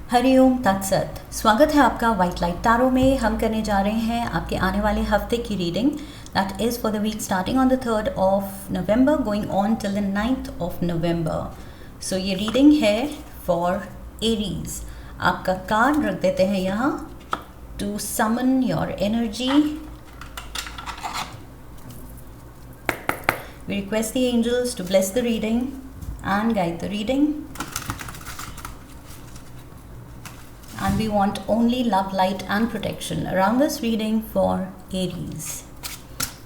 हरिओम तत्सत। स्वागत है आपका वाइट लाइट टैरो में। हम करने जा रहे हैं आपके आने वाले हफ्ते की reading, that is for the week starting on the 3rd of November going on till the 9th of November। So ये रीडिंग है फॉर एरीज। आपका कार्ड रख देते हैं यहाँ to summon your energy. We request the angels to bless the reading and guide the reading. And we want only love, light and protection around this reading for Aries.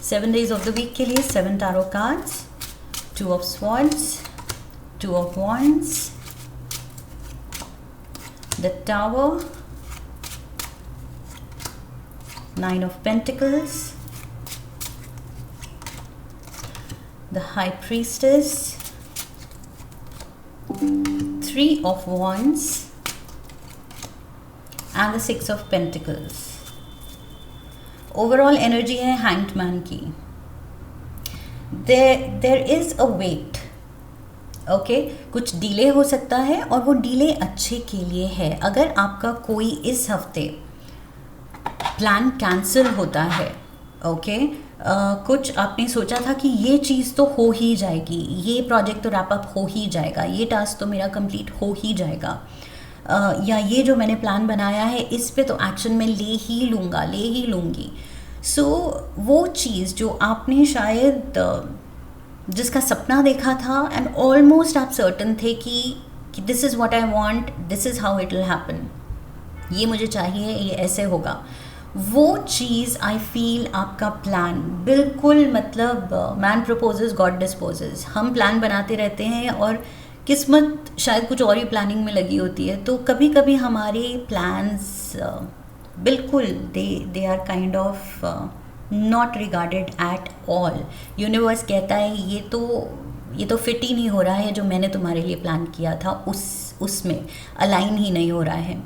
7 days of the week के लिए 7 tarot cards, 2 of swords, 2 of wands, the tower, 9 of pentacles, the high priestess, 3 of wands and the 6 of pentacles. Overall energy है hanged man की। There is a wait, okay. कुछ delay हो सकता है और वो डिले अच्छे के लिए है। अगर आपका कोई इस हफ्ते प्लान कैंसिल होता है, ओके, कुछ आपने सोचा था कि ये चीज़ तो हो ही जाएगी, ये प्रोजेक्ट तो रैप अप हो ही जाएगा, ये टास्क तो मेरा कंप्लीट हो ही जाएगा, या ये जो मैंने प्लान बनाया है इस पे तो एक्शन में ले ही लूँगी। सो वो चीज़ जो आपने शायद जिसका सपना देखा था एंड ऑलमोस्ट आप सर्टन थे कि this is what I want, this is how it will happen, ये मुझे चाहिए, ये ऐसे होगा, वो चीज़ आई फील आपका प्लान बिल्कुल, मतलब मैन प्रपोजेस गॉड डिस्पोजेस। हम प्लान बनाते रहते हैं और किस्मत शायद कुछ और ही प्लानिंग में लगी होती है। तो कभी कभी हमारे प्लान्स बिल्कुल they are kind of not regarded at all. Universe कहता है ये तो फिट ही नहीं हो रहा है, जो मैंने तुम्हारे लिए प्लान किया था उसमें अलाइन ही नहीं हो रहा है।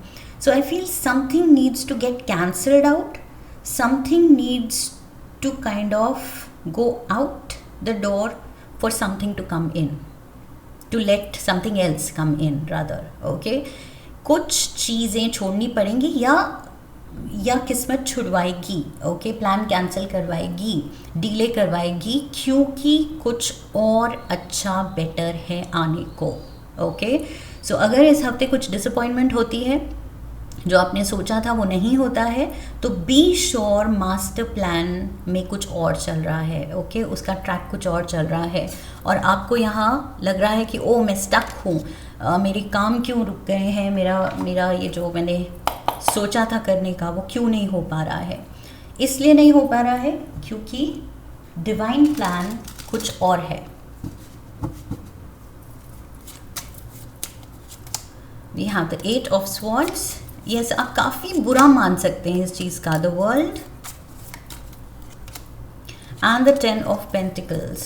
So I feel something needs to get cancelled out, something needs to kind of go out the door for something to come in, to let something else come in rather, okay? कुछ चीज़ें छोड़नी पड़ेंगी या किस्मत छुड़वाएगी, okay, plan cancel करवाएगी, delay करवाएगी, क्योंकि कुछ और अच्छा बेटर है आने को, ओके? सो अगर इस हफ्ते कुछ डिसअपॉइंटमेंट होती है, जो आपने सोचा था वो नहीं होता है, तो बी श्योर मास्टर प्लान में कुछ और चल रहा है, ओके, उसका ट्रैक कुछ और चल रहा है और आपको यहाँ लग रहा है कि ओ मैं स्टक हूँ, मेरे काम क्यों रुक गए हैं, मेरा ये जो मैंने सोचा था करने का वो क्यों नहीं हो पा रहा है। इसलिए नहीं हो पा रहा है क्योंकि डिवाइन प्लान कुछ और है। We have the 8 of swords। Yes, आप काफ़ी बुरा मान सकते हैं इस चीज़ का, the world and the 10 of pentacles।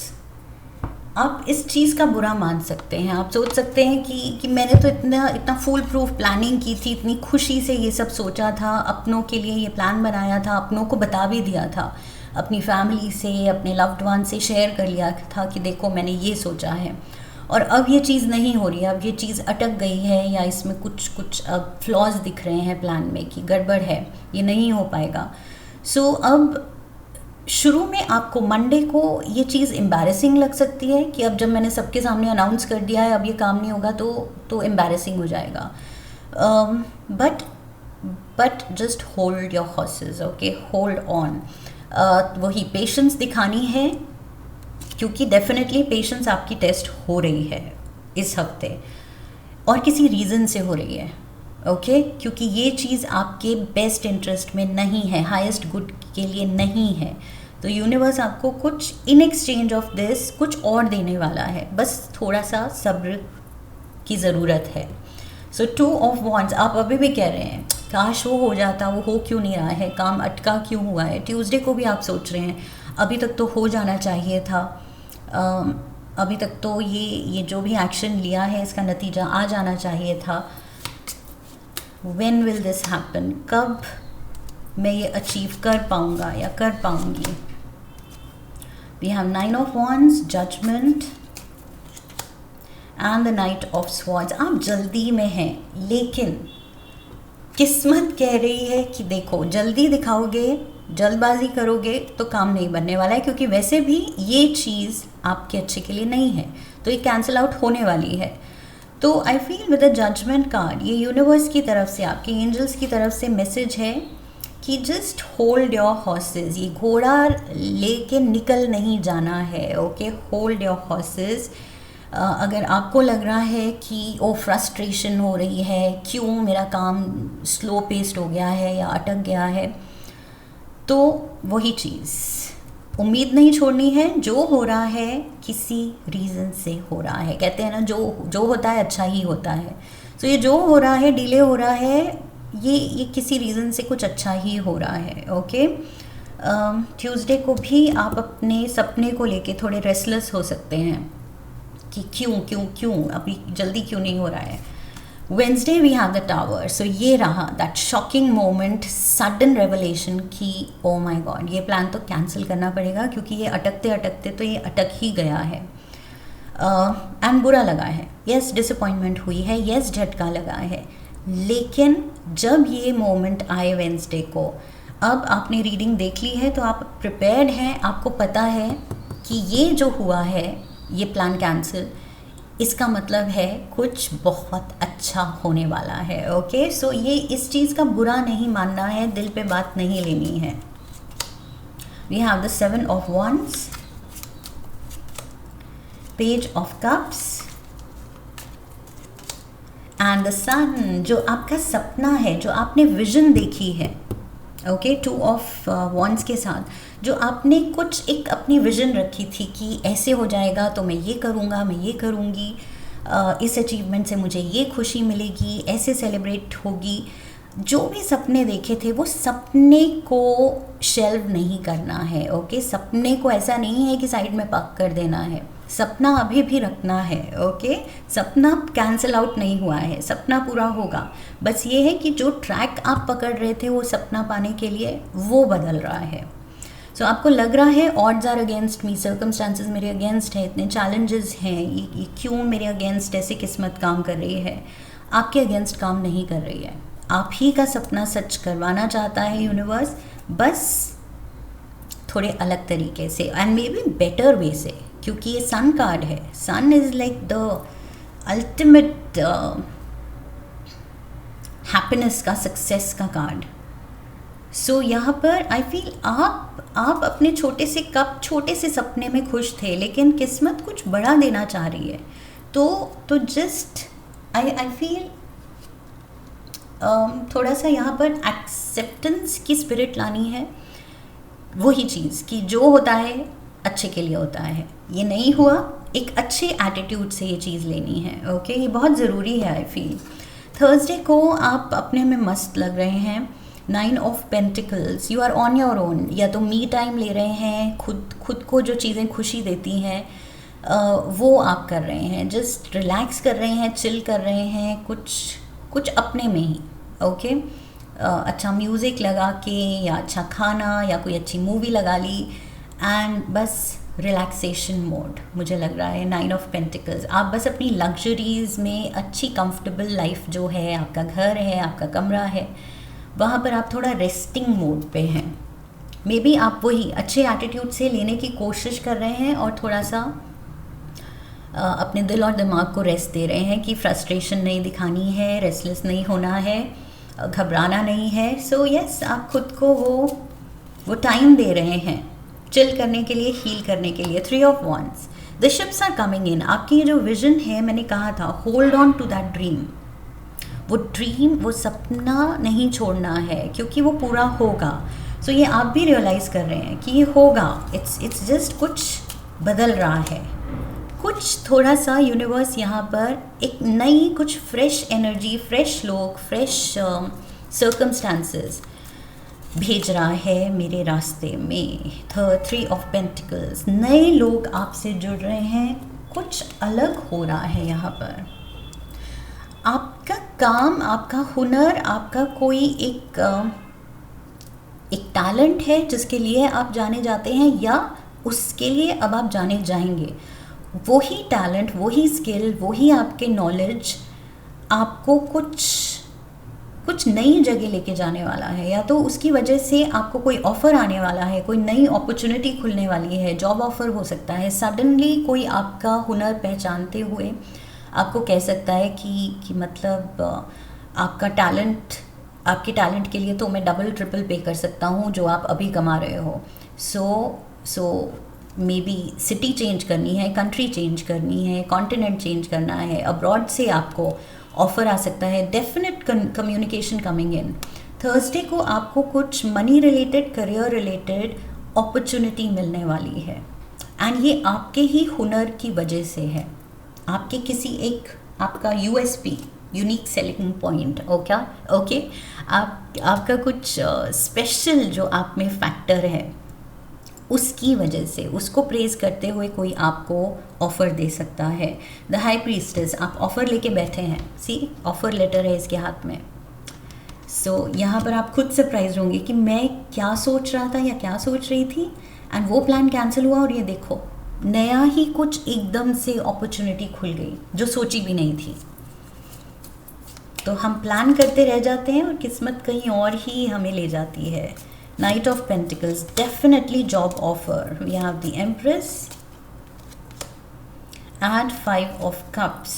आप इस चीज़ का बुरा मान सकते हैं। आप सोच सकते हैं कि मैंने तो इतना फुल प्रूफ प्लानिंग की थी, इतनी खुशी से ये सब सोचा था, अपनों के लिए ये प्लान बनाया था, अपनों को बता भी दिया था, अपनी फैमिली से, अपने लव्ड वन से शेयर कर लिया था कि देखो मैंने ये सोचा है, और अब ये चीज़ नहीं हो रही है, अब ये चीज़ अटक गई है या इसमें कुछ अब फ्लॉज दिख रहे हैं प्लान में कि गड़बड़ है, ये नहीं हो पाएगा। सो अब शुरू में आपको मंडे को ये चीज़ एम्बैरेसिंग लग सकती है कि अब जब मैंने सबके सामने अनाउंस कर दिया है अब ये काम नहीं होगा तो एम्बैरेसिंग हो जाएगा। But just hold your horses, okay, hold on. वही पेशेंस दिखानी है, क्योंकि डेफिनेटली पेशेंस आपकी टेस्ट हो रही है इस हफ्ते और किसी रीज़न से हो रही है, ओके, क्योंकि ये चीज़ आपके बेस्ट इंटरेस्ट में नहीं है, हाईएस्ट गुड के लिए नहीं है। तो यूनिवर्स आपको कुछ इन एक्सचेंज ऑफ दिस कुछ और देने वाला है, बस थोड़ा सा सब्र की ज़रूरत है। सो 2 of wands, आप अभी भी कह रहे हैं काश वो हो जाता, वो हो क्यों नहीं रहा है, काम अटका क्यों हुआ है। ट्यूसडे को भी आप सोच रहे हैं अभी तक तो हो जाना चाहिए था, अभी तक तो ये जो भी एक्शन लिया है इसका नतीजा आ जाना चाहिए था। When will this happen? कब मैं ये अचीव कर पाऊँगा या कर पाऊँगी। We have 9 of wands, judgment and the Knight of Swords. आप जल्दी में हैं, लेकिन किस्मत कह रही है कि देखो जल्दी दिखाओगे, जल्दबाजी करोगे तो काम नहीं बनने वाला है, क्योंकि वैसे भी ये चीज़ आपके अच्छे के लिए नहीं है, तो ये कैंसिल आउट होने वाली है। तो I feel with the judgement card ये यूनिवर्स की तरफ से, आपके एंजल्स की तरफ से मैसेज है कि जस्ट होल्ड योर हॉर्सेस, ये घोड़ा लेके निकल नहीं जाना है। Okay, hold your horses. अगर आपको लग रहा है कि ओ फ्रस्ट्रेशन हो रही है, क्यों मेरा काम स्लो पेस्ड हो गया है या अटक गया है, तो वही चीज़, उम्मीद नहीं छोड़नी है। जो हो रहा है किसी रीज़न से हो रहा है, कहते हैं ना जो होता है अच्छा ही होता है। तो ये जो हो रहा है, डिले हो रहा है, ये किसी रीज़न से कुछ अच्छा ही हो रहा है। ओके, ट्यूसडे को भी आप अपने सपने को लेके थोड़े रेस्टलेस हो सकते हैं कि क्यों अभी जल्दी क्यों नहीं हो रहा है। Wednesday we have the tower, so ये रहा that shocking moment, sudden revelation कि ओ माय गॉड ये प्लान तो कैंसिल करना पड़ेगा, क्योंकि ये अटकते अटकते तो ये अटक ही गया है। एंड बुरा लगा है, यस डिसअपॉइंटमेंट हुई है, यस झटका लगा है, लेकिन जब ये मोमेंट आए वेंसडे को, अब आपने रीडिंग देख ली है तो आप प्रिपेयर्ड हैं, आपको पता है कि ये जो हुआ है, ये प्लान कैंसिल, इसका मतलब है कुछ बहुत अच्छा होने वाला है। ओके, सो ये इस चीज़ का बुरा नहीं मानना है, दिल पे बात नहीं लेनी है। We have the 7 of wands, page of cups and the sun. जो आपका सपना है, जो आपने विजन देखी है, ओके, 2 ऑफ wands के साथ जो आपने कुछ एक अपनी विजन रखी थी कि ऐसे हो जाएगा तो मैं ये करूँगा, मैं ये करूँगी, इस अचीवमेंट से मुझे ये खुशी मिलेगी, ऐसे सेलिब्रेट होगी, जो भी सपने देखे थे वो सपने को शेल्व नहीं करना है। ओके, सपने को ऐसा नहीं है कि साइड में पक कर देना है, सपना अभी भी रखना है। ओके, सपना कैंसिल आउट नहीं हुआ है, सपना पूरा होगा। बस ये है कि जो ट्रैक आप पकड़ रहे थे वो सपना पाने के लिए, वो बदल रहा है। सो आपको लग रहा है odds are against me, circumstances मेरे अगेंस्ट है, इतने चैलेंजेस हैं, ये क्यों मेरे अगेंस्ट ऐसे किस्मत काम कर रही है। आपके अगेंस्ट काम नहीं कर रही है, आप ही का सपना सच करवाना चाहता है यूनिवर्स, बस थोड़े अलग तरीके से and maybe better way से, क्योंकि ये सन कार्ड है। Sun is like the ultimate happiness का, सक्सेस का कार्ड। सो यहाँ पर आई फील आप अपने छोटे से सपने में खुश थे, लेकिन किस्मत कुछ बड़ा देना चाह रही है। तो जस्ट आई फील थोड़ा सा यहाँ पर एक्सेप्टेंस की स्पिरिट लानी है, वही चीज़ कि जो होता है अच्छे के लिए होता है, ये नहीं हुआ, एक अच्छे एटीट्यूड से ये चीज़ लेनी है। ओके, ये बहुत ज़रूरी है। आई फील थर्सडे को आप अपने में मस्त लग रहे हैं, 9 of pentacles, you are on your own, या तो मी टाइम ले रहे हैं, खुद को जो चीज़ें खुशी देती हैं वो आप कर रहे हैं, जस्ट रिलैक्स कर रहे हैं, चिल कर रहे हैं, कुछ अपने में ही। ओके, अच्छा म्यूज़िक लगा के या अच्छा खाना या कोई अच्छी मूवी लगा ली एंड बस रिलैक्सेशन मोड मुझे लग रहा है। 9 ऑफ पेंटिकल्स, आप बस अपनी लग्जरीज़ में अच्छी कंफर्टेबल लाइफ जो है, आपका घर है, आपका कमरा है, वहाँ पर आप थोड़ा रेस्टिंग मोड पे हैं। मे बी आप वही अच्छे एटीट्यूड से लेने की कोशिश कर रहे हैं और थोड़ा सा अपने दिल और दिमाग को रेस्ट दे रहे हैं कि फ्रस्ट्रेशन नहीं दिखानी है, रेस्टलेस नहीं होना है, घबराना नहीं है। सो यस, आप खुद को वो टाइम दे रहे हैं चिल करने के लिए, हील करने के लिए। 3 of wands, the ships are coming in. आपकी ये जो विजन है, मैंने कहा था hold on to that dream, वो ड्रीम, वो सपना नहीं छोड़ना है, क्योंकि वो पूरा होगा। सो ये आप भी रियलाइज़ कर रहे हैं कि ये होगा, इट्स जस्ट कुछ बदल रहा है, कुछ थोड़ा सा यूनिवर्स यहाँ पर एक नई, कुछ फ्रेश एनर्जी, फ्रेश लोग, फ्रेश सर्कमस्टांसेस भेज रहा है मेरे रास्ते में। 3 ऑफ पेंटिकल्स, नए लोग आपसे जुड़ रहे हैं, कुछ अलग हो रहा है यहाँ पर। आपका काम, आपका हुनर, आपका कोई एक टैलेंट है जिसके लिए आप जाने जाते हैं, या उसके लिए अब आप जाने जाएंगे। वही टैलेंट, वही स्किल, वही आपके नॉलेज आपको कुछ नई जगह लेके जाने वाला है, या तो उसकी वजह से आपको कोई ऑफ़र आने वाला है, कोई नई अपॉर्चुनिटी खुलने वाली है, जॉब ऑफ़र हो सकता है। सडनली कोई आपका हुनर पहचानते हुए आपको कह सकता है कि मतलब आपका टैलेंट, आपके टैलेंट के लिए तो मैं डबल ट्रिपल पे कर सकता हूँ जो आप अभी कमा रहे हो। सो मे बी सिटी चेंज करनी है, कंट्री चेंज करनी है, कॉन्टिनेंट चेंज करना है, अब्रॉड से आपको ऑफ़र आ सकता है। Definite communication coming in. Thursday को आपको कुछ money related, career related opportunity मिलने वाली है, एंड ये आपके ही हुनर की वजह से है, आपके किसी एक, आपका USP, unique selling point, okay, आपका कुछ स्पेशल जो आप में फैक्टर है, उसकी वजह से उसको प्रेज करते हुए कोई आपको ऑफ़र दे सकता है। द हाई प्रीस्टेस, आप ऑफ़र लेके बैठे हैं, सी ऑफ़र लेटर है इसके हाथ में। सो यहाँ पर आप खुद सरप्राइज होंगे कि मैं क्या सोच रहा था या क्या सोच रही थी, एंड वो प्लान कैंसिल हुआ और ये देखो नया ही कुछ एकदम से अपॉर्चुनिटी खुल गई जो सोची भी नहीं थी। तो हम प्लान करते रह जाते हैं और किस्मत कहीं और ही हमें ले जाती है। Knight of Pentacles, definitely job offer. We have the Empress and 5 of Cups.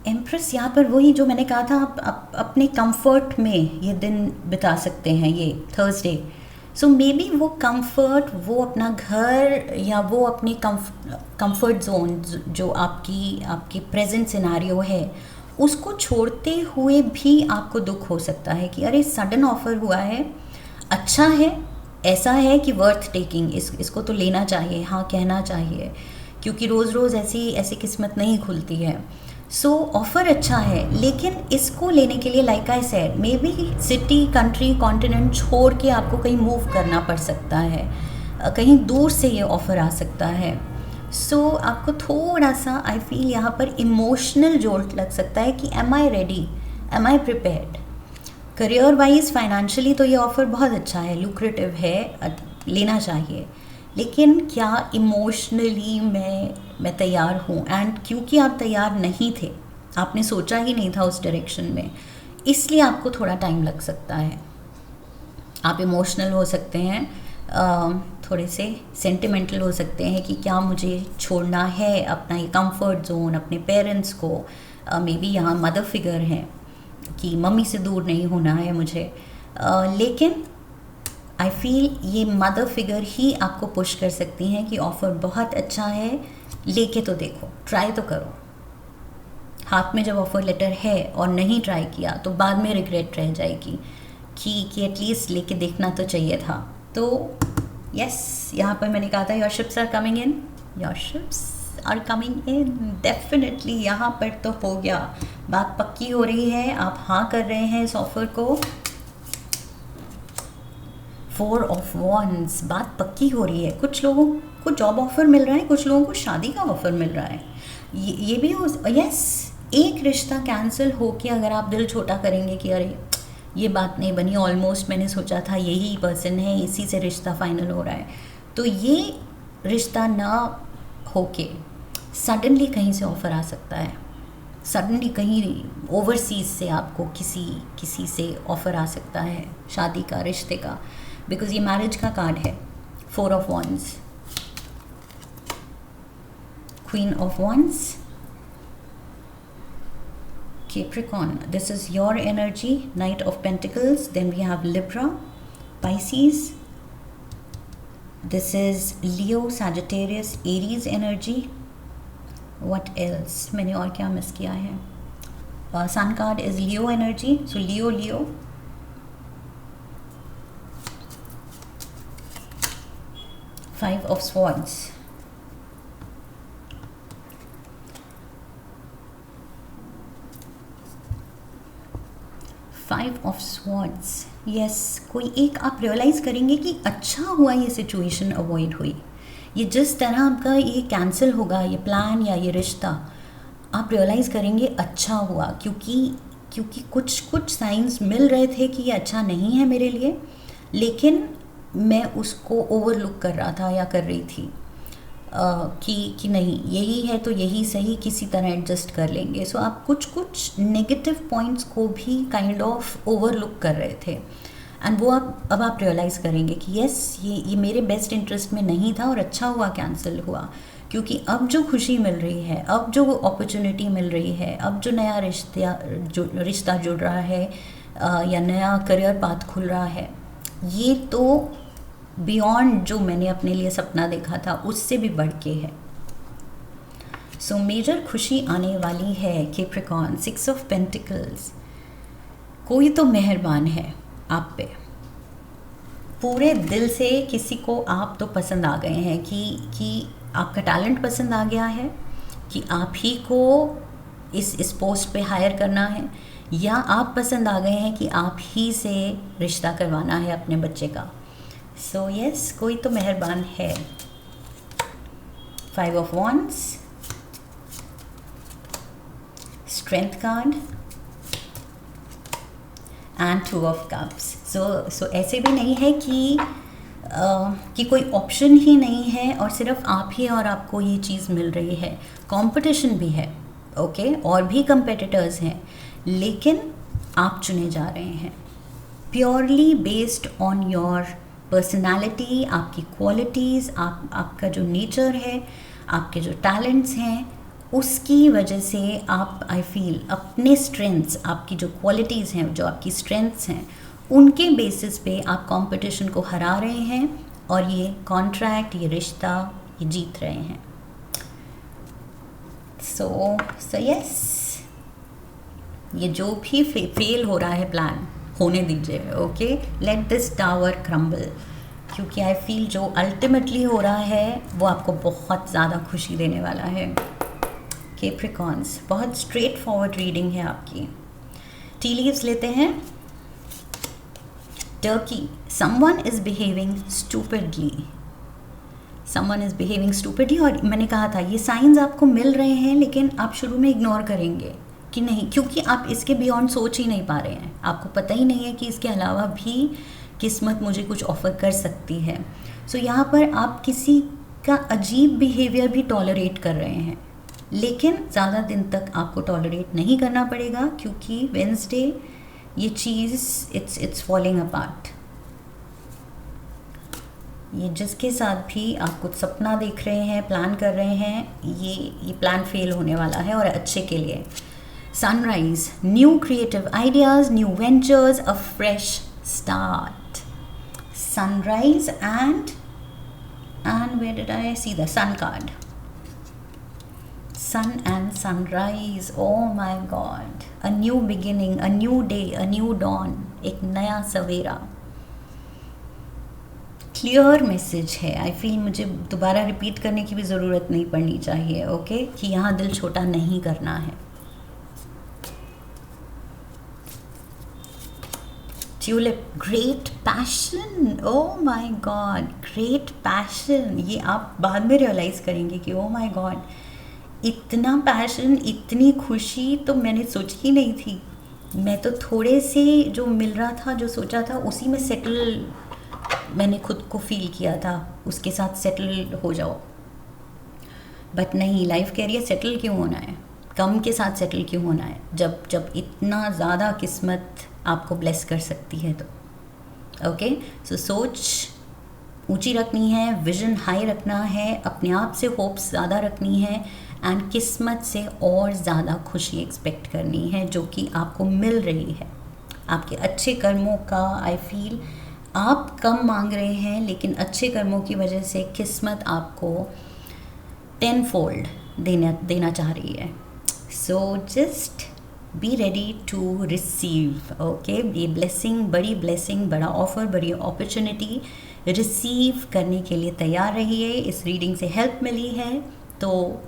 Empress यहाँ पर वही जो मैंने कहा था, आप अपने कंफर्ट में ये दिन बिता सकते हैं, ये थर्सडे। सो मे बी वो कंफर्ट, वो अपना घर या वो अपनी कंफर्ट जोन जो आपकी प्रेजेंट सिनारियो है, उसको छोड़ते हुए भी आपको दुख हो सकता है कि अरे सडन ऑफ़र हुआ है, अच्छा है, ऐसा है कि वर्थ टेकिंग, इसको तो लेना चाहिए, हाँ कहना चाहिए, क्योंकि रोज़ रोज़ ऐसी किस्मत नहीं खुलती है। सो ऑफ़र अच्छा है, लेकिन इसको लेने के लिए like I said, may be city, country, continent छोड़ के आपको कहीं मूव करना पड़ सकता है, कहीं दूर से ये ऑफ़र आ सकता है। सो आपको थोड़ा सा आई फील यहाँ पर इमोशनल जोल्ट लग सकता है कि am I ready, am I prepared. Career wise, financially तो ये ऑफ़र बहुत अच्छा है, लुक्रेटिव है, लेना चाहिए, लेकिन क्या इमोशनली मैं तैयार हूँ? एंड क्योंकि आप तैयार नहीं थे, आपने सोचा ही नहीं था उस डायरेक्शन में, इसलिए आपको थोड़ा टाइम लग सकता है। आप इमोशनल हो सकते हैं, थोड़े से सेंटिमेंटल हो सकते हैं कि क्या मुझे छोड़ना है अपना ये कंफर्ट जोन, अपने पेरेंट्स को, मे बी यहाँ मदर फिगर हैं कि मम्मी से दूर नहीं होना है मुझे, लेकिन आई फील ये मदर फिगर ही आपको पुश कर सकती हैं कि ऑफ़र बहुत अच्छा है, लेके तो देखो, ट्राई तो करो। हाथ में जब ऑफ़र लेटर है और नहीं ट्राई किया तो बाद में रिग्रेट रह जाएगी कि एटलीस्ट लेके देखना तो चाहिए था। तो यस, यहाँ पर मैंने कहा था your ships are coming in, your ships are coming in, definitely यहाँ पर तो हो गया, बात पक्की हो रही है, आप हाँ कर रहे हैं इस ऑफ़र को। 4 ऑफ वॉन्ड्स, बात पक्की हो रही है, कुछ लोगों को जॉब ऑफ़र मिल रहा है, कुछ लोगों को शादी का ऑफ़र मिल रहा है, ये भी हो, यस, एक रिश्ता कैंसिल हो के अगर आप दिल छोटा करेंगे कि अरे ये बात नहीं बनी, ऑलमोस्ट मैंने सोचा था यही पर्सन है, इसी से रिश्ता फाइनल हो रहा है, तो ये रिश्ता ना होके सडनली कहीं से ऑफ़र आ सकता है, सडनली कहीं ओवरसीज़ से आपको किसी से ऑफ़र आ सकता है शादी का, रिश्ते का, बिकॉज ये मैरिज का कार्ड है। 4 of wands, queen of wands, Capricorn, this is your energy, Knight of Pentacles, then we have Libra, Pisces, this is Leo, Sagittarius, Aries energy. What else? मैंने और क्या मिस किया है? Sun card is Leo energy, so Leo. 5 of Swords. Five of swords, yes, कोई एक आप realise करेंगे कि अच्छा हुआ ये सिचुएशन अवॉइड हुई, ये जिस तरह आपका ये कैंसिल होगा, ये प्लान या ये रिश्ता, आप रियलाइज़ करेंगे अच्छा हुआ, क्योंकि कुछ साइंस मिल रहे थे कि ये अच्छा नहीं है मेरे लिए, लेकिन मैं उसको ओवरलुक कर रहा था या कर रही थी। कि नहीं यही है तो यही सही, किसी तरह एडजस्ट कर लेंगे। सो आप कुछ कुछ नेगेटिव पॉइंट्स को भी काइंड ऑफ ओवरलुक कर रहे थे, एंड वो अब आप रियलाइज़ करेंगे कि यस ये मेरे बेस्ट इंटरेस्ट में नहीं था और अच्छा हुआ कैंसिल हुआ, क्योंकि अब जो खुशी मिल रही है, अब जो अपॉर्चुनिटी मिल रही है, अब जो नया रिश्ता जुड़ रहा है या नया करियर पाथ खुल रहा है, ये तो बियॉन्ड जो मैंने अपने लिए सपना देखा था उससे भी बढ़ के है। सो मेजर खुशी आने वाली है कैप्रिकॉर्न। 6 ऑफ पेंटिकल्स, कोई तो मेहरबान है आप पे, पूरे दिल से किसी को आप तो पसंद आ गए हैं कि आपका टैलेंट पसंद आ गया है, कि आप ही को इस पोस्ट पे हायर करना है, या आप पसंद आ गए हैं कि आप ही से रिश्ता करवाना है अपने बच्चे का। सो यस, कोई तो मेहरबान है। 5 of wands, strength card and 2 of cups. So ऐसे भी नहीं है कि कोई ऑप्शन ही नहीं है और सिर्फ आप ही और आपको ये चीज़ मिल रही है। कंपटीशन भी है, ओके, और भी कंपेटिटर्स हैं, लेकिन आप चुने जा रहे हैं purely based on your personality, आपकी क्वालिटीज़, आपका जो नेचर है, आपके जो टैलेंट्स हैं, उसकी वजह से आप आई फील अपने स्ट्रेंथ्स, आपकी जो क्वालिटीज़ हैं, जो आपकी स्ट्रेंथ्स हैं, उनके बेसिस पे आप कंपटीशन को हरा रहे हैं और ये कॉन्ट्रैक्ट, ये रिश्ता, ये जीत रहे हैं। सो यस, ये जो भी फेल हो रहा है प्लान, होने दीजिए, okay, let this tower crumble, क्योंकि आई फील जो अल्टीमेटली हो रहा है वो आपको बहुत ज़्यादा खुशी देने वाला है। कैप्रिकॉर्न्स, बहुत स्ट्रेट फॉरवर्ड रीडिंग है आपकी। टी लीव्स लेते हैं। Turkey, someone is behaving stupidly, someone is behaving stupidly. और मैंने कहा था ये साइंस आपको मिल रहे हैं, लेकिन आप शुरू में इग्नोर करेंगे कि नहीं, क्योंकि आप इसके बियॉन्ड सोच ही नहीं पा रहे हैं, आपको पता ही नहीं है कि इसके अलावा भी किस्मत मुझे कुछ ऑफ़र कर सकती है। सो यहाँ पर आप किसी का अजीब बिहेवियर भी टॉलरेट कर रहे हैं, लेकिन ज़्यादा दिन तक आपको टॉलरेट नहीं करना पड़ेगा, क्योंकि वेंसडे ये चीज़ इट्स फॉलिंग अपार्ट। ये जिसके साथ भी आप कुछ सपना देख रहे हैं, प्लान कर रहे हैं, ये प्लान फेल होने वाला है और अच्छे के लिए। Sunrise, new creative ideas, new ventures, a fresh start. Sunrise and where did I see the sun card? Sun and sunrise, oh my god, a new beginning, a new day, a new dawn, एक नया सवेरा। Clear message है, I feel मुझे दोबारा repeat करने की भी ज़रूरत नहीं पड़नी चाहिए, ओके, कि यहाँ दिल छोटा नहीं करना है। Tulip, great passion, oh my God, great passion. ये आप बाद में रियलाइज़ करेंगे कि ओह माय गॉड, इतना पैशन, इतनी खुशी तो मैंने सोची ही नहीं थी। मैं तो थोड़े से जो मिल रहा था, जो सोचा था, उसी में सेटल मैंने खुद को फील किया था, उसके साथ सेटल हो जाओ। बट नहीं, लाइफ कह रही है सेटल क्यों होना है, कम के साथ सेटल क्यों होना है, जब इतना ज़्यादा किस्मत आपको ब्लेस कर सकती है तो। ओके, सो सोच ऊंची रखनी है, विजन हाई रखना है, अपने आप से होप्स ज़्यादा रखनी है, एंड किस्मत से और ज़्यादा खुशी एक्सपेक्ट करनी है, जो कि आपको मिल रही है। आपके अच्छे कर्मों का आई फील आप कम मांग रहे हैं, लेकिन अच्छे कर्मों की वजह से किस्मत आपको 10 फोल्ड देना चाह रही है। So just be ready to receive, okay. ये ब्लेसिंग, बड़ी ब्लेसिंग, बड़ा ऑफर, बड़ी अपॉर्चुनिटी रिसीव करने के लिए तैयार रहिए। इस रीडिंग से हेल्प मिली है तो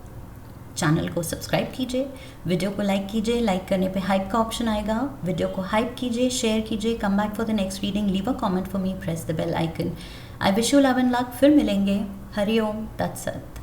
चैनल को सब्सक्राइब कीजिए, वीडियो को लाइक कीजिए, लाइक करने पे हाइप का ऑप्शन आएगा, वीडियो को हाइप कीजिए, शेयर कीजिए, come back for the next reading, leave a comment for me, press the bell icon. I wish you love and luck. फिर मिलेंगे। हरि ओम तत्सत।